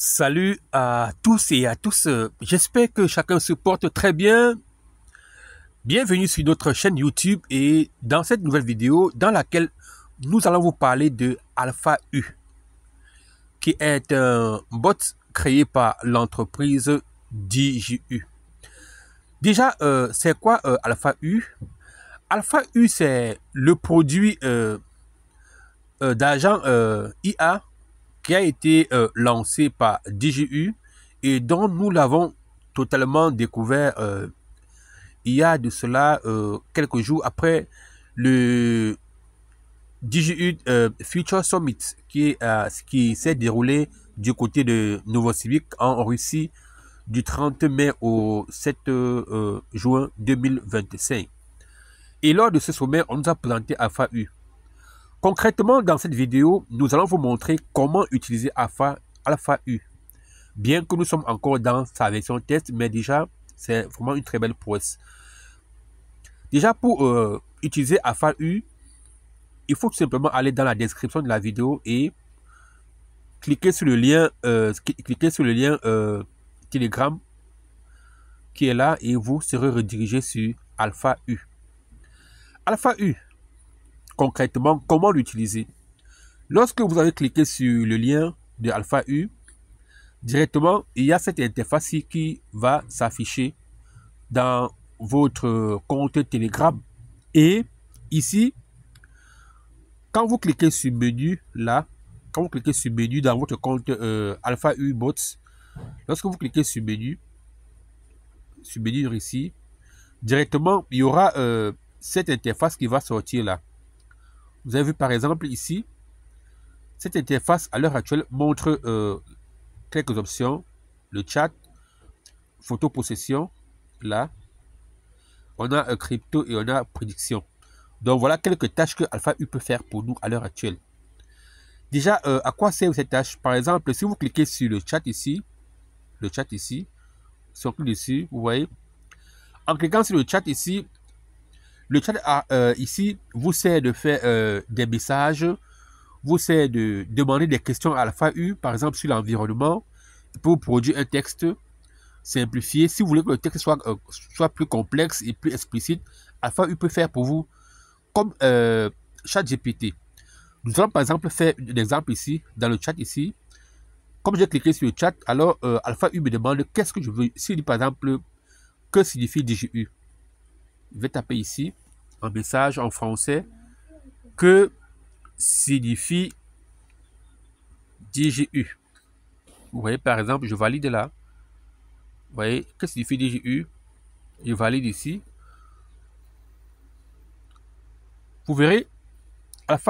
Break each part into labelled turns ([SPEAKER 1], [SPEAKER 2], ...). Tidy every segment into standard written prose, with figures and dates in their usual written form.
[SPEAKER 1] Salut à tous et à tous. J'espère que chacun se porte très bien. Bienvenue sur notre chaîne YouTube et dans cette nouvelle vidéo dans laquelle nous allons vous parler de Alpha U, qui est un bot créé par l'entreprise DJU. Déjà, c'est quoi Alpha U? Alpha U, c'est le produit d'agent IA qui a été lancé par DJU et dont nous l'avons totalement découvert il y a de cela quelques jours après le DJU Future Summit qui s'est déroulé du côté de Novosibirsk en Russie du 30 mai au 7 juin 2025. Et lors de ce sommet, on nous a présenté Alpha U. Concrètement, dans cette vidéo, nous allons vous montrer comment utiliser Alpha U. Bien que nous sommes encore dans sa version test, mais déjà, c'est vraiment une très belle prouesse. Déjà, pour utiliser Alpha U, il faut tout simplement aller dans la description de la vidéo et cliquer sur le lien, Telegram qui est là et vous serez redirigé sur Alpha U. Alpha U, concrètement, comment l'utiliser? Lorsque vous avez cliqué sur le lien de Alpha U, directement, il y a cette interface qui va s'afficher dans votre compte Telegram. Et ici, quand vous cliquez sur menu, là, quand vous cliquez sur menu dans votre compte Alpha U Bots, lorsque vous cliquez sur menu ici, directement, il y aura cette interface qui va sortir là. Vous avez vu par exemple ici, cette interface à l'heure actuelle montre quelques options, le chat, photo possession, là, on a crypto et on a prédiction. Donc voilà quelques tâches que Alpha U peut faire pour nous à l'heure actuelle. Déjà, à quoi servent ces tâches? Par exemple, si vous cliquez sur le chat ici, si on clique dessus, vous voyez, en cliquant sur le chat ici ici vous sert de faire des messages, vous sert de demander des questions à Alpha U, par exemple sur l'environnement, pour produire un texte simplifié. Si vous voulez que le texte soit plus complexe et plus explicite, Alpha U peut faire pour vous comme ChatGPT. Nous allons par exemple faire un exemple ici, dans le chat ici. Comme j'ai cliqué sur le chat, alors Alpha U me demande qu'est-ce que je veux. S'il dit par exemple, que signifie DJU? Je vais taper ici, un message en français, que signifie DJU? Vous voyez par exemple, je valide là. Vous voyez, que signifie DJU? Je valide ici. Vous verrez,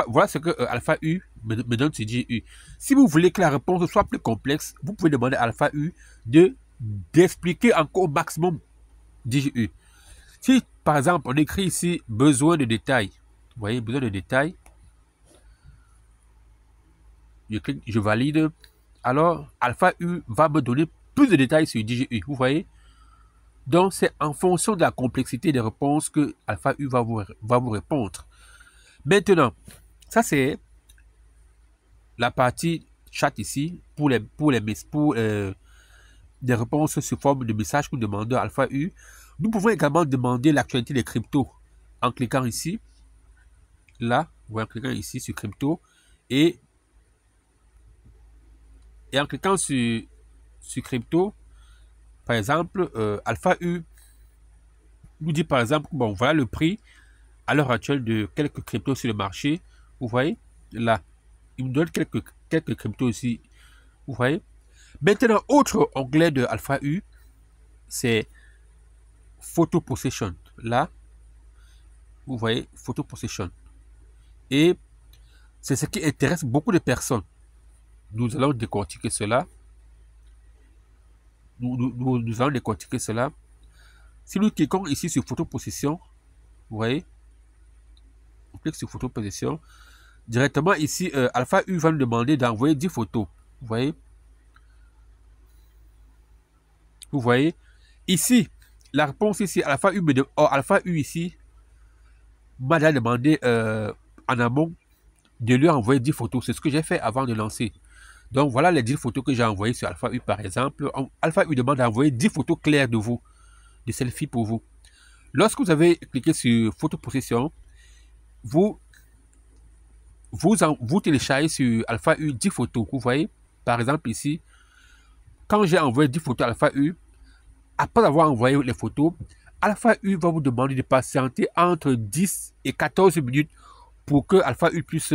[SPEAKER 1] voilà ce que Alpha U me donne sur DJU. Si vous voulez que la réponse soit plus complexe, vous pouvez demander à Alpha U d'expliquer encore au maximum DJU. Si par exemple on écrit ici besoin de détails, vous voyez, besoin de détails, je clique, je valide, alors Alpha U va me donner plus de détails sur DJU, vous voyez. Donc c'est en fonction de la complexité des réponses que Alpha U va vous répondre. Maintenant, ça c'est la partie chat ici pour des réponses sous forme de messages que nous demandons à Alpha U. Nous pouvons également demander l'actualité des cryptos en cliquant ici, là, en cliquant ici sur crypto et en cliquant sur crypto, par exemple, Alpha U nous dit par exemple, bon, voilà le prix à l'heure actuelle de quelques cryptos sur le marché. Vous voyez, là, il me donne quelques cryptos ici. Vous voyez. Maintenant, autre onglet de Alpha U, c'est Photo Possession. Là, vous voyez, Photo Possession. Et c'est ce qui intéresse beaucoup de personnes. Nous allons décortiquer cela. Nous allons décortiquer cela. Si nous cliquons ici sur Photo Possession, vous voyez, on clique sur Photo Possession. Directement ici, Alpha U va nous demander d'envoyer 10 photos. Vous voyez. Vous voyez. Ici, la réponse ici, Alpha U ici m'a demandé en amont de lui envoyer 10 photos. C'est ce que j'ai fait avant de lancer. Donc voilà les 10 photos que j'ai envoyées sur Alpha U par exemple. Alpha U demande d'envoyer 10 photos claires de vous, de selfies pour vous. Lorsque vous avez cliqué sur photo possession, vous téléchargez sur Alpha U 10 photos. Vous voyez, par exemple ici, quand j'ai envoyé 10 photos à Alpha U, après avoir envoyé les photos, Alpha U va vous demander de patienter entre 10 et 14 minutes pour que Alpha U puisse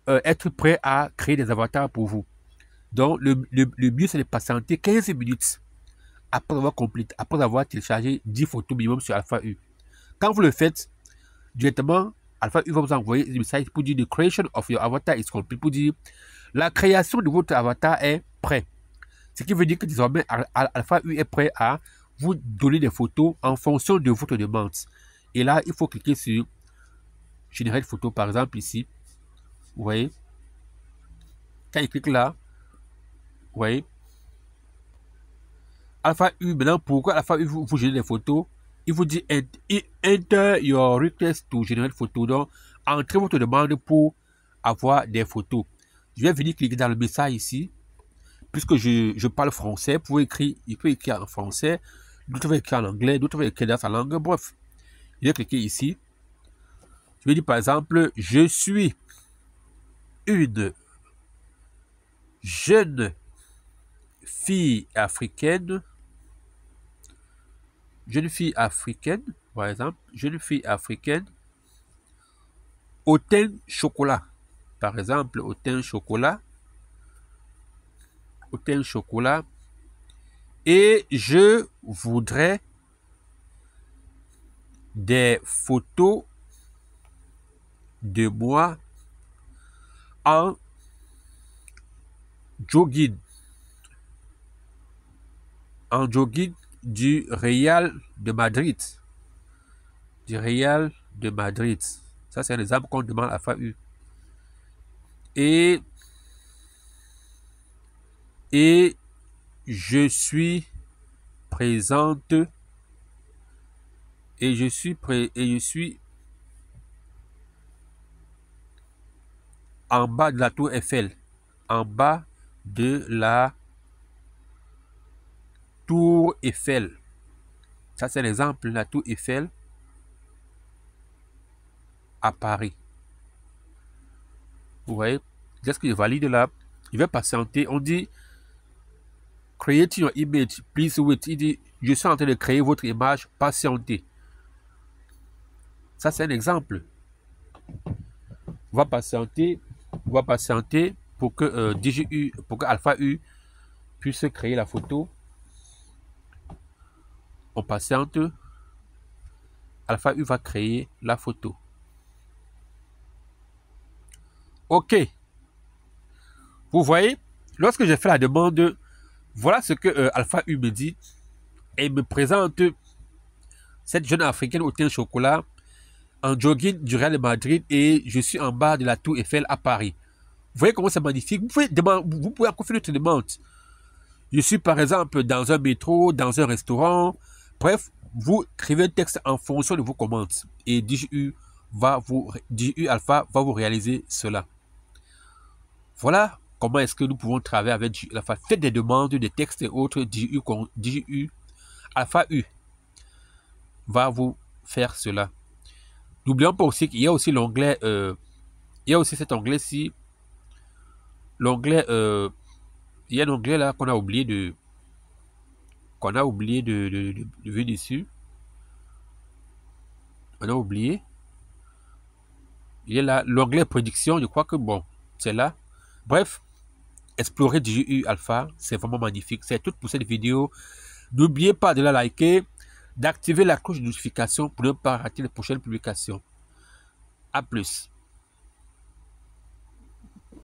[SPEAKER 1] être prêt à créer des avatars pour vous. Donc, le mieux, c'est de patienter 15 minutes après avoir téléchargé 10 photos minimum sur Alpha U. Quand vous le faites, directement, Alpha U va vous envoyer un message pour dire « The creation of your avatar is complete », pour dire « La création de votre avatar est prêt ». Ce qui veut dire que désormais, Alpha U est prêt à vous donner des photos en fonction de votre demande. Et là, il faut cliquer sur « Générer une photo », par exemple, ici. Vous voyez, quand il clique là, vous voyez, Alpha U, maintenant, pourquoi Alpha U vous génère des photos? Il vous dit Enter your request to generate photo. Donc, entrez votre demande pour avoir des photos. Je vais venir cliquer dans le message ici. Puisque je parle français, il peut écrire en français, d'autres vont écrire en anglais, d'autres vont écrire dans sa langue. Bref, je vais cliquer ici. Je vais dire par exemple, je suis une jeune fille africaine. Jeune fille africaine, par exemple, jeune fille africaine au teint chocolat. Par exemple, au teint chocolat. Au teint chocolat. Et je voudrais des photos de moi en jogging. En jogging du Real de Madrid. Du Real de Madrid. Ça, c'est un exemple qu'on demande à Alpha U. Et je suis présente. Et je suis en bas de la tour Eiffel. En bas de la tour Eiffel. Ça, c'est l'exemple de la tour Eiffel à Paris. Vous voyez, est-ce que je valide là? Il va patienter. On dit create your image, please wait. Il dit je suis en train de créer votre image, patientez. Ça, c'est un exemple. On va patienter pour que pour que Alpha U puisse créer la photo. On patiente. Alpha U va créer la photo. OK. Vous voyez, lorsque j'ai fait la demande, voilà ce que Alpha U me dit. Et me présente cette jeune africaine au teint chocolat en jogging du Real de Madrid et je suis en bas de la tour Eiffel à Paris. Vous voyez comment c'est magnifique. Vous pouvez encore faire notre demande. Je suis par exemple dans un métro, dans un restaurant. Bref, vous écrivez un texte en fonction de vos commandes. Et DJU Alpha va vous réaliser cela. Voilà comment est-ce que nous pouvons travailler avec DJU Alpha. Faites des demandes, des textes et autres. DJU Alpha U va vous faire cela. N'oublions pas aussi qu'il y a aussi l'onglet, il y a aussi cet onglet-ci, l'onglet, il y a un onglet là qu'on a oublié de venir dessus. On a oublié. Il y a là l'onglet prédiction, je crois que bon, c'est là. Bref, explorer DJU Alpha, c'est vraiment magnifique. C'est tout pour cette vidéo. N'oubliez pas de la liker, d'activer la cloche de notification pour ne pas rater les prochaines publications. À plus.